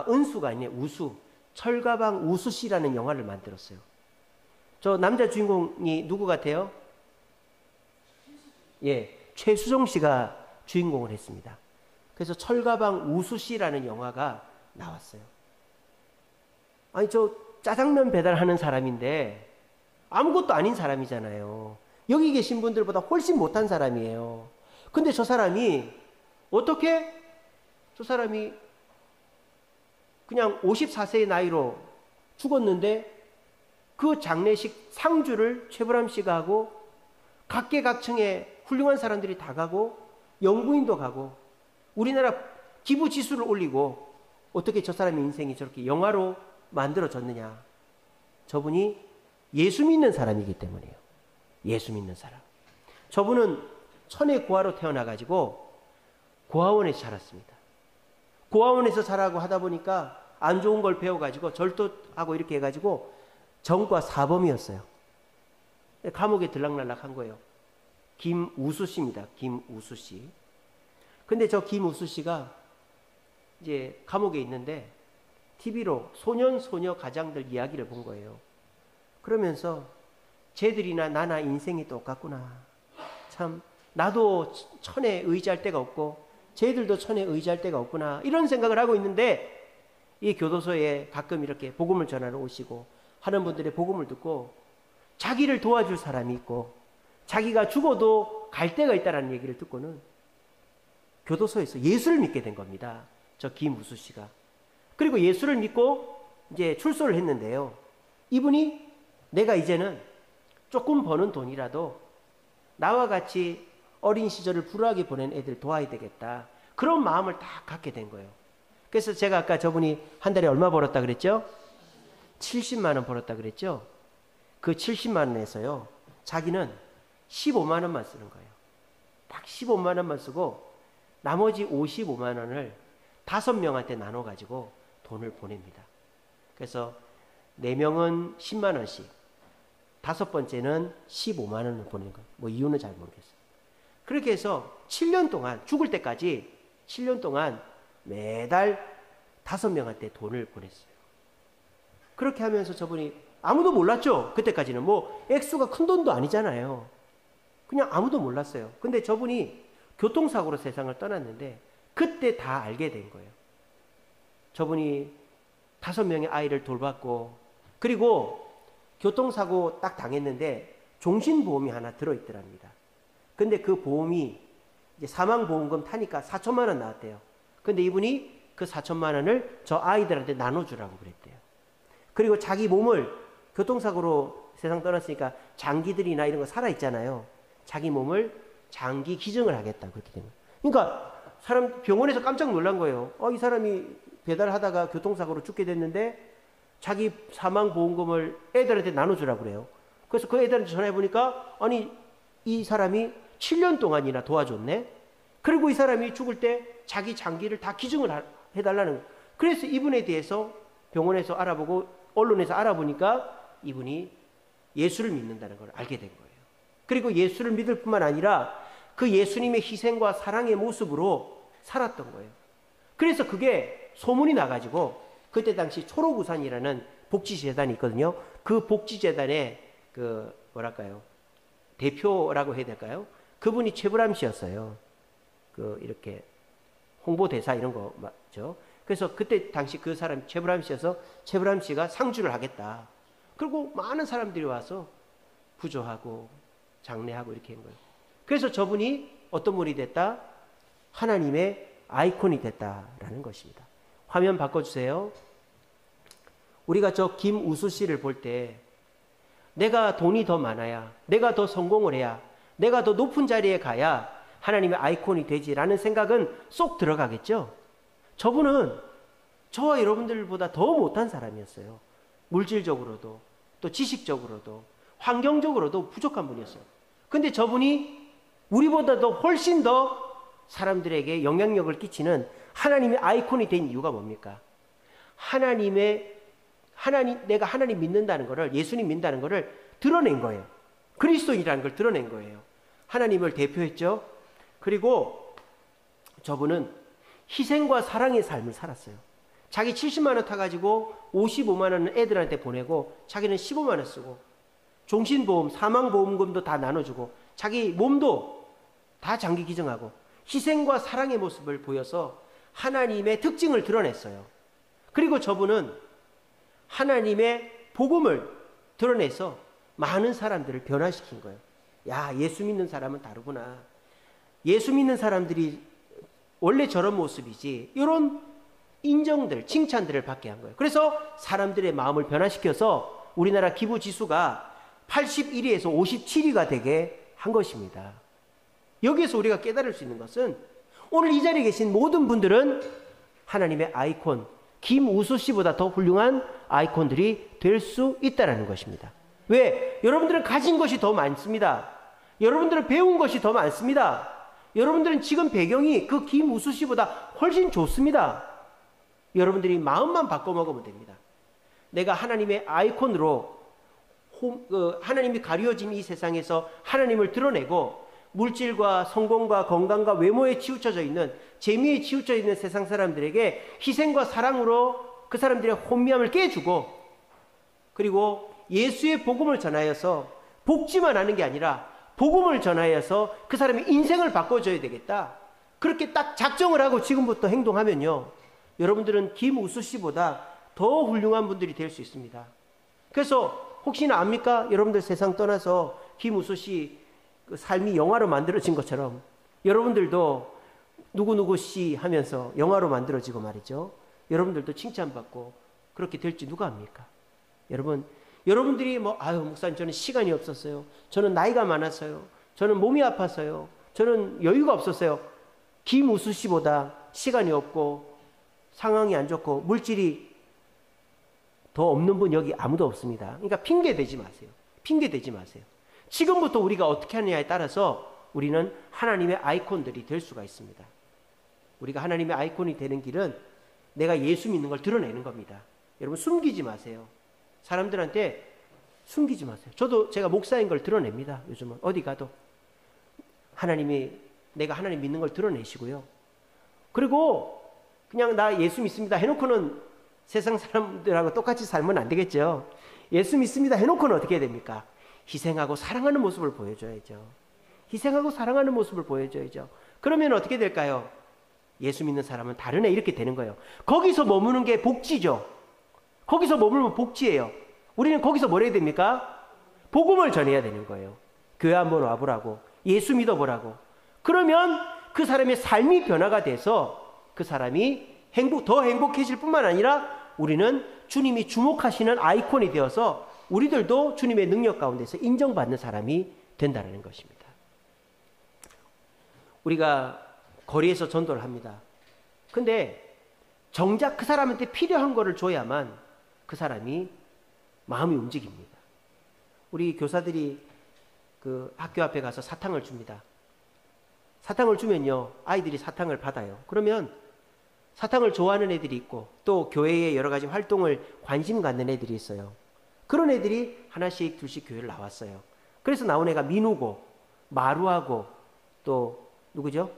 은수가 아니에요. 우수. 철가방 우수 씨라는 영화를 만들었어요. 저 남자 주인공이 누구 같아요? 예, 최수종 씨가 주인공을 했습니다. 그래서 철가방 우수 씨라는 영화가 나왔어요. 아니, 저 짜장면 배달하는 사람인데 아무것도 아닌 사람이잖아요. 여기 계신 분들보다 훨씬 못한 사람이에요. 근데 저 사람이 어떻게? 저 사람이 그냥 54세의 나이로 죽었는데 그 장례식 상주를 최불암 씨가 하고 각계각층의 훌륭한 사람들이 다 가고 영부인도 가고 우리나라 기부 지수를 올리고 어떻게 저 사람의 인생이 저렇게 영화로 만들어졌느냐? 저분이 예수 믿는 사람이기 때문이에요. 예수 믿는 사람. 저분은 천의 고아로 태어나가지고 고아원에서 자랐습니다. 고아원에서 자라고 하다 보니까 안 좋은 걸 배워가지고 절도하고 이렇게 해가지고 전과 사범이었어요. 감옥에 들락날락한 거예요. 김우수 씨입니다. 김우수 씨. 근데 저 김우수 씨가 이제 감옥에 있는데 TV로 소년 가장들 이야기를 본 거예요. 그러면서 쟤들이나 나나 인생이 똑같구나. 참 나도 천에 의지할 데가 없고 쟤들도 천에 의지할 데가 없구나. 이런 생각을 하고 있는데 이 교도소에 가끔 이렇게 복음을 전하러 오시고 하는 분들의 복음을 듣고 자기를 도와줄 사람이 있고 자기가 죽어도 갈 데가 있다는 얘기를 듣고는 교도소에서 예수를 믿게 된 겁니다. 저 김우수 씨가. 그리고 예수를 믿고 이제 출소를 했는데요. 이분이 내가 이제는 조금 버는 돈이라도 나와 같이 어린 시절을 불우하게 보낸 애들 도와야 되겠다. 그런 마음을 딱 갖게 된 거예요. 그래서 제가 아까 저분이 한 달에 얼마 벌었다 그랬죠? 70만 원 벌었다 그랬죠? 그 70만 원에서요. 자기는 15만 원만 쓰는 거예요. 딱 15만 원만 쓰고 나머지 55만 원을 5명한테 나눠가지고 돈을 보냅니다. 그래서 4명은 10만 원씩, 5번째는 15만 원을 보내는 거예요. 뭐 이유는 잘 모르겠어요. 그렇게 해서 7년 동안, 죽을 때까지 7년 동안 매달 5명한테 돈을 보냈어요. 그렇게 하면서 저분이 아무도 몰랐죠. 그때까지는 뭐 액수가 큰 돈도 아니잖아요. 그냥 아무도 몰랐어요. 근데 저분이 교통사고로 세상을 떠났는데 그때 다 알게 된 거예요. 저분이 5명의 아이를 돌봤고 그리고 교통사고 딱 당했는데 종신보험이 하나 들어있더랍니다. 근데 그 보험이 이제 사망보험금 타니까 4천만 원 나왔대요. 근데 이분이 그 4천만 원을 저 아이들한테 나눠주라고 그랬대요. 그리고 자기 몸을 교통사고로 세상 떠났으니까 장기들이나 이런 거 살아있잖아요. 자기 몸을 장기 기증을 하겠다. 그렇게 된 거예요. 그러니까 사람 병원에서 깜짝 놀란 거예요. 이 사람이 배달하다가 교통사고로 죽게 됐는데 자기 사망보험금을 애들한테 나눠주라고 그래요. 그래서 그 애들한테 전화해보니까 아니 이 사람이 7년 동안이나 도와줬네. 그리고 이 사람이 죽을 때 자기 장기를 다 기증을 해달라는 거예요. 그래서 이분에 대해서 병원에서 알아보고 언론에서 알아보니까 이분이 예수를 믿는다는 걸 알게 된 거예요. 그리고 예수를 믿을 뿐만 아니라 그 예수님의 희생과 사랑의 모습으로 살았던 거예요. 그래서 그게 소문이 나가지고 그때 당시 초록우산이라는 복지재단이 있거든요. 그 복지재단의 그 뭐랄까요, 대표라고 해야 될까요? 그분이 최불암 씨였어요. 그 이렇게 홍보대사 이런 거 맞죠? 그래서 그때 당시 그 사람 최불암 씨여서 최불암 씨가 상주를 하겠다. 그리고 많은 사람들이 와서 부조하고 장례하고 이렇게 한 거예요. 그래서 저분이 어떤 분이 됐다? 하나님의 아이콘이 됐다라는 것입니다. 화면 바꿔주세요. 우리가 저 김우수 씨를 볼 때 내가 돈이 더 많아야, 내가 더 성공을 해야, 내가 더 높은 자리에 가야 하나님의 아이콘이 되지라는 생각은 쏙 들어가겠죠? 저분은 저와 여러분들보다 더 못한 사람이었어요. 물질적으로도 또 지식적으로도 환경적으로도 부족한 분이었어요. 근데 저분이 우리보다도 훨씬 더 사람들에게 영향력을 끼치는 하나님의 아이콘이 된 이유가 뭡니까? 내가 하나님 믿는다는 것을, 예수님 믿는다는 것을 드러낸 거예요. 그리스도인이라는 걸 드러낸 거예요. 하나님을 대표했죠. 그리고 저분은 희생과 사랑의 삶을 살았어요. 자기 70만 원 타가지고 55만 원은 애들한테 보내고 자기는 15만 원 쓰고 종신보험, 사망보험금도 다 나눠주고 자기 몸도 다 장기 기증하고 희생과 사랑의 모습을 보여서 하나님의 특징을 드러냈어요. 그리고 저분은 하나님의 복음을 드러내서 많은 사람들을 변화시킨 거예요. 야, 예수 믿는 사람은 다르구나. 예수 믿는 사람들이 원래 저런 모습이지. 이런 인정들, 칭찬들을 받게 한 거예요. 그래서 사람들의 마음을 변화시켜서 우리나라 기부 지수가 81위에서 57위가 되게 한 것입니다. 여기에서 우리가 깨달을 수 있는 것은 오늘 이 자리에 계신 모든 분들은 하나님의 아이콘, 김우수 씨보다 더 훌륭한 아이콘들이 될 수 있다는 것입니다. 왜? 여러분들은 가진 것이 더 많습니다. 여러분들은 배운 것이 더 많습니다. 여러분들은 지금 배경이 그 김우수 씨보다 훨씬 좋습니다. 여러분들이 마음만 바꿔먹으면 됩니다. 내가 하나님의 아이콘으로 하나님이 가려진 이 세상에서 하나님을 드러내고 물질과 성공과 건강과 외모에 치우쳐져 있는, 재미에 치우쳐져 있는 세상 사람들에게 희생과 사랑으로 그 사람들의 혼미함을 깨주고, 그리고 예수의 복음을 전하여서 복지만 하는 게 아니라 복음을 전하여서 그 사람의 인생을 바꿔줘야 되겠다. 그렇게 딱 작정을 하고 지금부터 행동하면요, 여러분들은 김우수 씨보다 더 훌륭한 분들이 될 수 있습니다. 그래서 혹시나 압니까? 여러분들 세상 떠나서 김우수 씨 그 삶이 영화로 만들어진 것처럼 여러분들도 누구누구 씨 하면서 영화로 만들어지고 말이죠. 여러분들도 칭찬받고 그렇게 될지 누가 압니까? 여러분들이 아유, 목사님, 저는 시간이 없었어요. 저는 나이가 많았어요. 저는 몸이 아팠어요. 저는 여유가 없었어요. 김우수 씨보다 시간이 없고 상황이 안 좋고 물질이 더 없는 분 여기 아무도 없습니다. 그러니까 핑계 대지 마세요. 핑계 대지 마세요. 지금부터 우리가 어떻게 하느냐에 따라서 우리는 하나님의 아이콘들이 될 수가 있습니다. 우리가 하나님의 아이콘이 되는 길은 내가 예수 믿는 걸 드러내는 겁니다. 여러분, 숨기지 마세요. 사람들한테 숨기지 마세요. 제가 목사인 걸 드러냅니다. 요즘은 어디 가도 내가 하나님 믿는 걸 드러내시고요. 그리고 그냥 나 예수 믿습니다 해놓고는 세상 사람들하고 똑같이 살면 안 되겠죠. 예수 믿습니다 해놓고는 어떻게 해야 됩니까? 희생하고 사랑하는 모습을 보여줘야죠. 희생하고 사랑하는 모습을 보여줘야죠. 그러면 어떻게 될까요? 예수 믿는 사람은 다르네, 이렇게 되는 거예요. 거기서 머무는 게 복지죠. 거기서 머물면 복지예요. 우리는 거기서 뭘 해야 됩니까? 복음을 전해야 되는 거예요. 교회 한번 와보라고, 예수 믿어보라고. 그러면 그 사람의 삶이 변화가 돼서 그 사람이 더 행복해질 뿐만 아니라 우리는 주님이 주목하시는 아이콘이 되어서 우리들도 주님의 능력 가운데서 인정받는 사람이 된다는 것입니다. 우리가 거리에서 전도를 합니다. 근데 정작 그 사람한테 필요한 거를 줘야만 그 그 사람이 마음이 움직입니다. 우리 교사들이 그 학교 앞에 가서 사탕을 줍니다. 사탕을 주면요, 아이들이 사탕을 받아요. 그러면 사탕을 좋아하는 애들이 있고 또 교회의 여러 가지 활동을 관심 갖는 애들이 있어요. 그런 애들이 하나씩 둘씩 교회를 나왔어요. 그래서 나온 애가 민우고 마루하고 또 누구죠?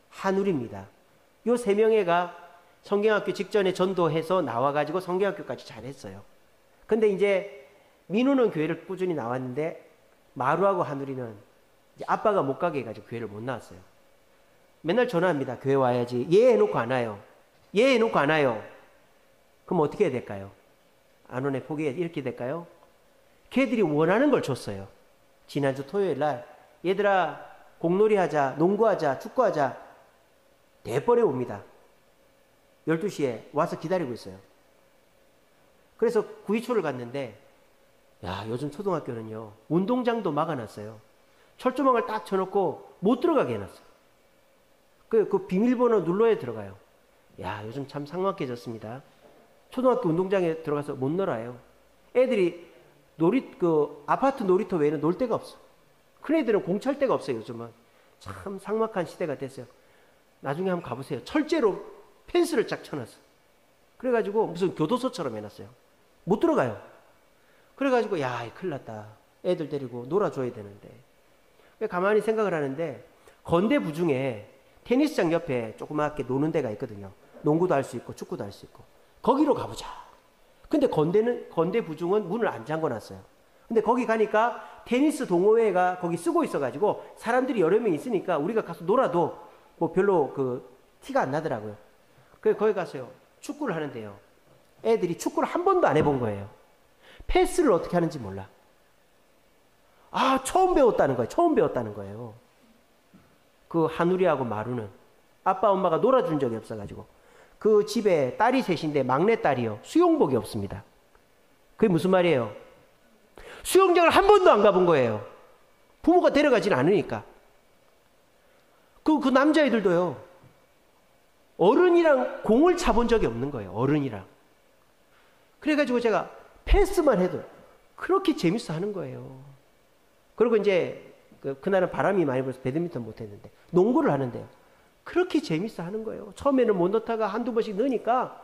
한울입니다. 요 세 명애가 성경학교 직전에 전도해서 나와가지고 성경학교까지 잘했어요. 근데 이제 민우는 교회를 꾸준히 나왔는데 마루하고 한울이는 이제 아빠가 못 가게 해가지고 교회를 못 나왔어요. 맨날 전화합니다. 교회 와야지. 얘 해놓고 안 와요. 얘 해놓고 안 와요. 그럼 어떻게 해야 될까요? 안 오네 포기해. 이렇게 될까요? 걔들이 원하는 걸 줬어요. 지난주 토요일 날 얘들아 공놀이 하자, 농구하자, 축구하자. 대번에 옵니다. 12시에 와서 기다리고 있어요. 그래서 구이초를 갔는데 야, 요즘 초등학교는요 운동장도 막아놨어요. 철조망을 딱 쳐놓고 못 들어가게 해놨어요. 그 비밀번호 눌러야 들어가요. 야, 요즘 참 삭막해졌습니다. 초등학교 운동장에 들어가서 못 놀아요. 애들이 아파트 놀이터 외에는 놀 데가 없어. 큰 애들은 공차할 데가 없어요. 요즘은 참 삭막한 시대가 됐어요. 나중에 한번 가보세요. 철제로 펜스를 쫙 쳐놨어. 그래가지고 무슨 교도소처럼 해놨어요. 못 들어가요. 그래가지고 야, 큰일 났다. 애들 데리고 놀아줘야 되는데. 가만히 생각을 하는데 건대 부중에 테니스장 옆에 조그맣게 노는 데가 있거든요. 농구도 할 수 있고 축구도 할 수 있고. 거기로 가보자. 근데 건대 부중은 문을 안 잠궈놨어요. 근데 거기 가니까 테니스 동호회가 거기 쓰고 있어가지고 사람들이 여러 명 있으니까 우리가 가서 놀아도 뭐 별로 티가 안 나더라고요. 그래서 거기 가서요 축구를 하는데요. 애들이 축구를 한 번도 안 해본 거예요. 패스를 어떻게 하는지 몰라. 처음 배웠다는 거예요. 처음 배웠다는 거예요. 그 한우리하고 마루는 아빠 엄마가 놀아준 적이 없어가지고 그 집에 딸이 셋인데 막내 딸이요 수영복이 없습니다. 그게 무슨 말이에요? 수영장을 한 번도 안 가본 거예요. 부모가 데려가지는 않으니까. 그 남자애들도요 어른이랑 공을 차본 적이 없는 거예요. 어른이랑. 그래가지고 제가 패스만 해도 그렇게 재밌어 하는 거예요. 그리고 이제 그날은 바람이 많이 불어서 배드민턴 못했는데 농구를 하는데요 그렇게 재밌어 하는 거예요. 처음에는 못 넣다가 한두 번씩 넣으니까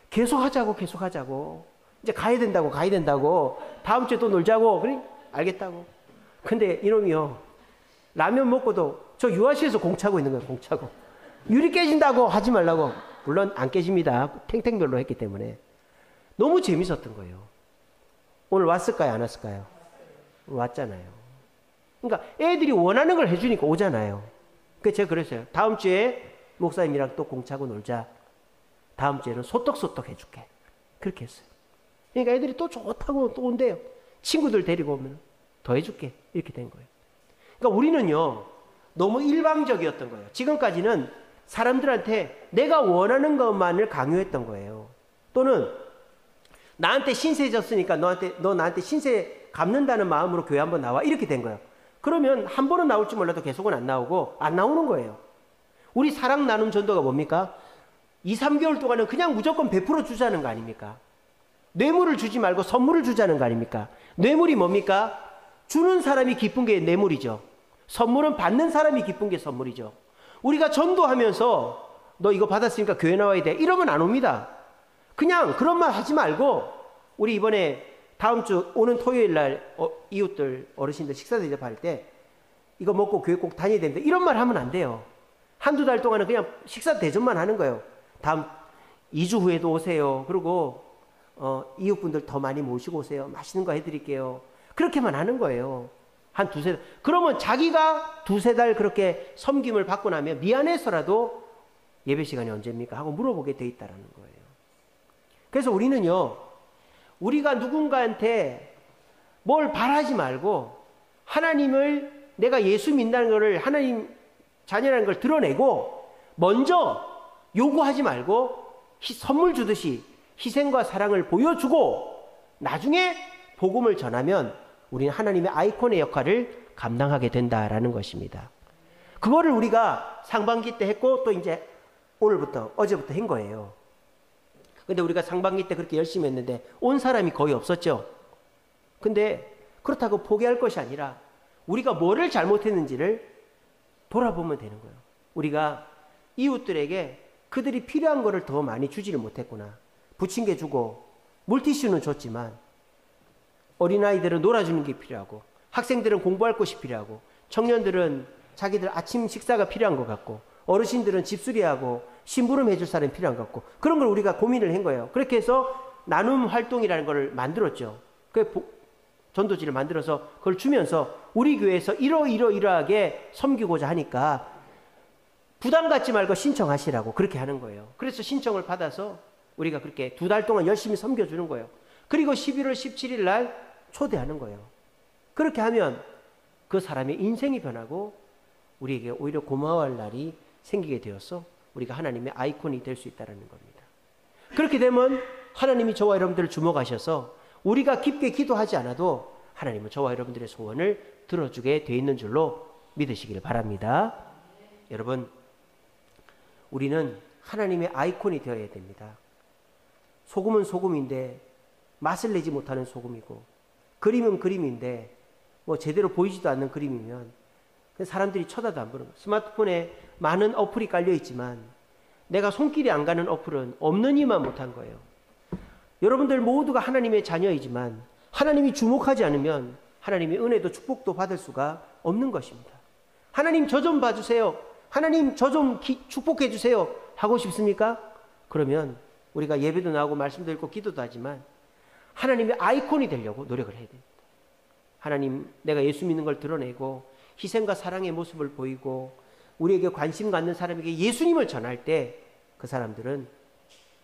계속 하자고 이제 가야 된다고 다음 주에 또 놀자고. 그래 알겠다고. 근데 이놈이요 라면 먹고도 저 유아시에서 공 차고 있는 거예요. 공 차고 유리 깨진다고 하지 말라고. 물론 안 깨집니다. 탱탱별로 했기 때문에. 너무 재밌었던 거예요. 오늘 왔을까요 안 왔을까요? 왔잖아요. 그러니까 애들이 원하는 걸 해주니까 오잖아요. 그래서 제가 그랬어요. 다음 주에 목사님이랑 또 공차고 놀자. 다음 주에는 소떡소떡 해줄게. 그렇게 했어요. 그러니까 애들이 또 좋다고 또 온대요. 친구들 데리고 오면 더 해줄게. 이렇게 된 거예요. 그러니까 우리는요 너무 일방적이었던 거예요. 지금까지는 사람들한테 내가 원하는 것만을 강요했던 거예요. 또는 나한테 신세 졌으니까 너 나한테 신세 갚는다는 마음으로 교회 한번 나와. 이렇게 된 거예요. 그러면 한 번은 나올지 몰라도 계속은 안 나오고 안 나오는 거예요. 우리 사랑 나눔 전도가 뭡니까? 2, 3개월 동안은 그냥 무조건 베풀어 주자는 거 아닙니까? 뇌물을 주지 말고 선물을 주자는 거 아닙니까? 뇌물이 뭡니까? 주는 사람이 기쁜 게 뇌물이죠. 선물은 받는 사람이 기쁜 게 선물이죠. 우리가 전도하면서 너 이거 받았으니까 교회 나와야 돼. 이러면 안 옵니다. 그냥 그런 말 하지 말고 우리 이번에 다음 주 오는 토요일 날 이웃들 어르신들 식사 대접할 때 이거 먹고 교회 꼭 다녀야 됩니다. 이런 말 하면 안 돼요. 한두 달 동안은 그냥 식사 대접만 하는 거예요. 다음 2주 후에도 오세요. 그리고 이웃분들 더 많이 모시고 오세요. 맛있는 거 해드릴게요. 그렇게만 하는 거예요. 한 두세 달. 그러면 자기가 두세 달 그렇게 섬김을 받고 나면 미안해서라도 예배 시간이 언제입니까? 하고 물어보게 돼 있다는 거예요. 그래서 우리는요. 우리가 누군가한테 뭘 바라지 말고 하나님을 내가 예수 믿는다는 것을 하나님 자녀라는 걸 드러내고 먼저 요구하지 말고 선물 주듯이 희생과 사랑을 보여주고 나중에 복음을 전하면 우리는 하나님의 아이콘의 역할을 감당하게 된다라는 것입니다. 그거를 우리가 상반기 때 했고 또 이제 오늘부터 어제부터 한 거예요. 근데 우리가 상반기 때 그렇게 열심히 했는데 온 사람이 거의 없었죠. 근데 그렇다고 포기할 것이 아니라 우리가 뭐를 잘못했는지를 돌아보면 되는 거예요. 우리가 이웃들에게 그들이 필요한 거를 더 많이 주지를 못했구나. 부침개 주고 물티슈는 줬지만 어린아이들은 놀아주는 게 필요하고, 학생들은 공부할 것이 필요하고, 청년들은 자기들 아침 식사가 필요한 것 같고, 어르신들은 집수리하고 심부름 해줄 사람이 필요한 것 같고, 그런 걸 우리가 고민을 한 거예요. 그렇게 해서 나눔 활동이라는 걸 만들었죠. 전도지를 만들어서 그걸 주면서 우리 교회에서 이러하게 섬기고자 하니까 부담 갖지 말고 신청하시라고 그렇게 하는 거예요. 그래서 신청을 받아서 우리가 그렇게 2달 동안 열심히 섬겨주는 거예요. 그리고 11월 17일 날 초대하는 거예요. 그렇게 하면 그 사람의 인생이 변하고 우리에게 오히려 고마워할 날이 생기게 되어서 우리가 하나님의 아이콘이 될 수 있다는 겁니다. 그렇게 되면 하나님이 저와 여러분들을 주목하셔서 우리가 깊게 기도하지 않아도 하나님은 저와 여러분들의 소원을 들어주게 돼 있는 줄로 믿으시기를 바랍니다. 여러분, 우리는 하나님의 아이콘이 되어야 됩니다. 소금은 소금인데 맛을 내지 못하는 소금이고, 그림은 그림인데 뭐 제대로 보이지도 않는 그림이면 사람들이 쳐다도 안 보는 거예요. 스마트폰에 많은 어플이 깔려 있지만 내가 손길이 안 가는 어플은 없는 이만 못한 거예요. 여러분들 모두가 하나님의 자녀이지만 하나님이 주목하지 않으면 하나님의 은혜도 축복도 받을 수가 없는 것입니다. 하나님 저 좀 봐주세요. 하나님 저 좀 축복해 주세요. 하고 싶습니까? 그러면 우리가 예배도 나오고 말씀도 읽고 기도도 하지만 하나님의 아이콘이 되려고 노력을 해야 됩니다. 하나님, 내가 예수 믿는 걸 드러내고 희생과 사랑의 모습을 보이고 우리에게 관심 갖는 사람에게 예수님을 전할 때 그 사람들은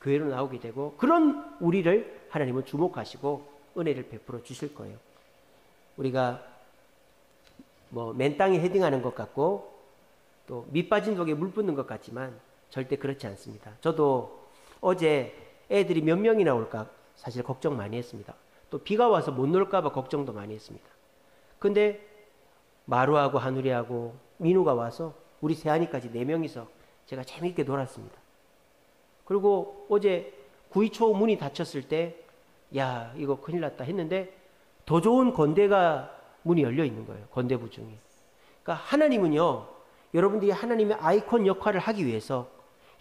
교회로 나오게 되고, 그런 우리를 하나님은 주목하시고 은혜를 베풀어 주실 거예요. 우리가 뭐 맨 땅에 헤딩하는 것 같고 또 밑빠진 독에 물 붓는 것 같지만 절대 그렇지 않습니다. 저도 어제 애들이 몇 명이나 올까 사실 걱정 많이 했습니다. 또 비가 와서 못 놀까 봐 걱정도 많이 했습니다. 근데 마루하고 하누리하고 민우가 와서 우리 세안이까지 4명이서 제가 재미있게 놀았습니다. 그리고 어제 9.25 문이 닫혔을 때 야, 이거 큰일 났다 했는데 더 좋은 건대가 문이 열려 있는 거예요. 건대부 중에. 그러니까 하나님은요, 여러분들이 하나님의 아이콘 역할을 하기 위해서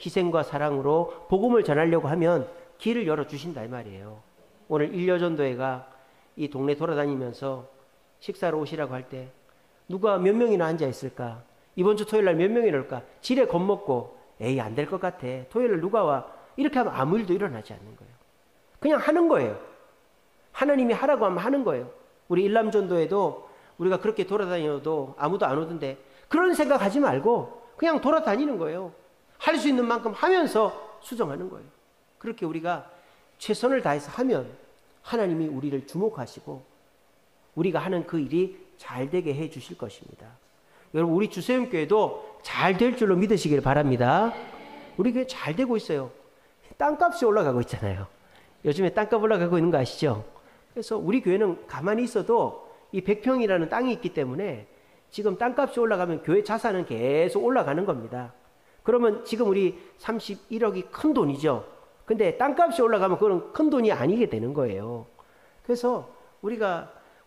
희생과 사랑으로 복음을 전하려고 하면 길을 열어주신다 이 말이에요. 오늘 일려전도회가 이 동네 돌아다니면서 식사로 오시라고 할 때 누가 몇 명이나 앉아 있을까? 이번 주 토요일 날 몇 명이나 올까? 지레 겁먹고 에이 안 될 것 같아. 토요일 날 누가 와? 이렇게 하면 아무 일도 일어나지 않는 거예요. 그냥 하는 거예요. 하나님이 하라고 하면 하는 거예요. 우리 일남전도에도 우리가 그렇게 돌아다녀도 아무도 안 오던데 그런 생각하지 말고 그냥 돌아다니는 거예요. 할 수 있는 만큼 하면서 수정하는 거예요. 그렇게 우리가 최선을 다해서 하면 하나님이 우리를 주목하시고 우리가 하는 그 일이 잘 되게 해 주실 것입니다. 여러분, 우리 주세움교회도 잘 될 줄로 믿으시길 바랍니다. 우리 교회 잘 되고 있어요. 땅값이 올라가고 있잖아요. 요즘에 땅값 올라가고 있는 거 아시죠? 그래서 우리 교회는 가만히 있어도 이 100평이라는 땅이 있기 때문에 지금 땅값이 올라가면 교회 자산은 계속 올라가는 겁니다. 그러면 지금 우리 31억이 큰 돈이죠. 근데 땅값이 올라가면 그건 큰 돈이 아니게 되는 거예요. 그래서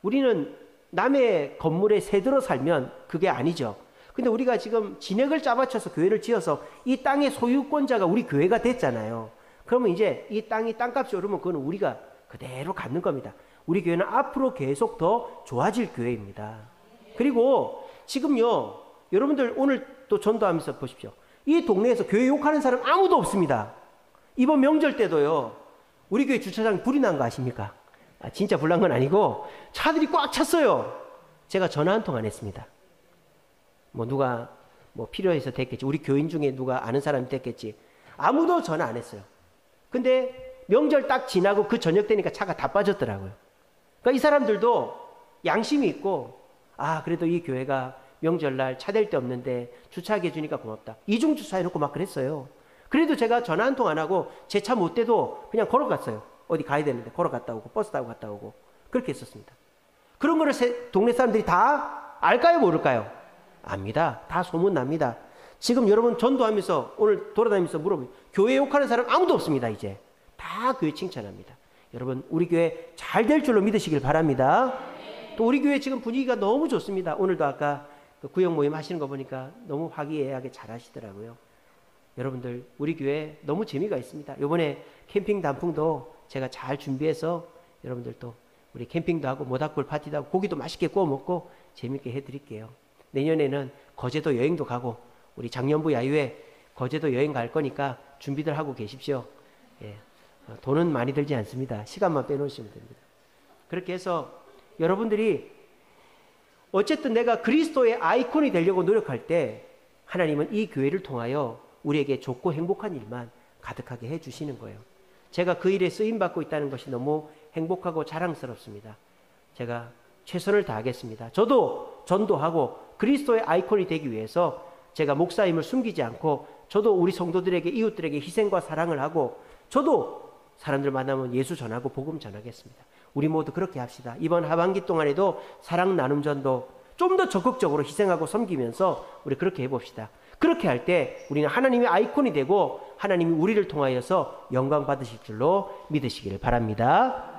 우리는 남의 건물에 새들어 살면 그게 아니죠. 근데 우리가 지금 진액을 짜바쳐서 교회를 지어서 이 땅의 소유권자가 우리 교회가 됐잖아요. 그러면 이제 이 땅이 땅값이 오르면 그건 우리가 그대로 갖는 겁니다. 우리 교회는 앞으로 계속 더 좋아질 교회입니다. 그리고 지금요, 여러분들 오늘 또 전도하면서 보십시오. 이 동네에서 교회 욕하는 사람 아무도 없습니다. 이번 명절 때도요, 우리 교회 주차장에 불이 난 거 아십니까? 진짜 불난 건 아니고 차들이 꽉 찼어요. 제가 전화 한 통 안 했습니다. 뭐 누가 뭐 필요해서 됐겠지. 우리 교인 중에 누가 아는 사람이 됐겠지. 아무도 전화 안 했어요. 근데 명절 딱 지나고 그 저녁 되니까 차가 다 빠졌더라고요. 그러니까 이 사람들도 양심이 있고, 아, 그래도 이 교회가 명절날 차 댈 데 없는데 주차하게 해주니까 고맙다. 이중 주차해놓고 막 그랬어요. 그래도 제가 전화 한 통 안 하고 제 차 못 대도 그냥 걸어갔어요. 어디 가야 되는데 걸어갔다 오고 버스 타고 갔다 오고 그렇게 했었습니다. 그런 거를 동네 사람들이 다 알까요, 모를까요? 압니다. 다 소문납니다. 지금 여러분 전도하면서 오늘 돌아다니면서 물어보면 교회 욕하는 사람 아무도 없습니다. 이제 다 다 교회 칭찬합니다. 여러분 우리 교회 잘 될 줄로 믿으시길 바랍니다. 또 우리 교회 지금 분위기가 너무 좋습니다. 오늘도 아까 그 구역 모임 하시는 거 보니까 너무 화기애애하게 잘 하시더라고요. 여러분들 우리 교회 너무 재미가 있습니다. 이번에 캠핑 단풍도 제가 잘 준비해서 여러분들 또 우리 캠핑도 하고 모닥불 파티도 하고 고기도 맛있게 구워 먹고 재밌게 해드릴게요. 내년에는 거제도 여행도 가고 우리 작년부 야유회 거제도 여행 갈 거니까 준비들 하고 계십시오. 예. 돈은 많이 들지 않습니다. 시간만 빼놓으시면 됩니다. 그렇게 해서 여러분들이 어쨌든 내가 그리스도의 아이콘이 되려고 노력할 때 하나님은 이 교회를 통하여 우리에게 좋고 행복한 일만 가득하게 해주시는 거예요. 제가 그 일에 쓰임받고 있다는 것이 너무 행복하고 자랑스럽습니다. 제가 최선을 다하겠습니다. 저도 전도하고 그리스도의 아이콘이 되기 위해서 제가 목사임을 숨기지 않고 저도 우리 성도들에게 이웃들에게 희생과 사랑을 하고 저도 사람들 만나면 예수 전하고 복음 전하겠습니다. 우리 모두 그렇게 합시다. 이번 하반기 동안에도 사랑 나눔 전도 좀 더 적극적으로 희생하고 섬기면서 우리 그렇게 해봅시다. 그렇게 할 때 우리는 하나님의 아이콘이 되고 하나님이 우리를 통하여서 영광 받으실 줄로 믿으시기를 바랍니다.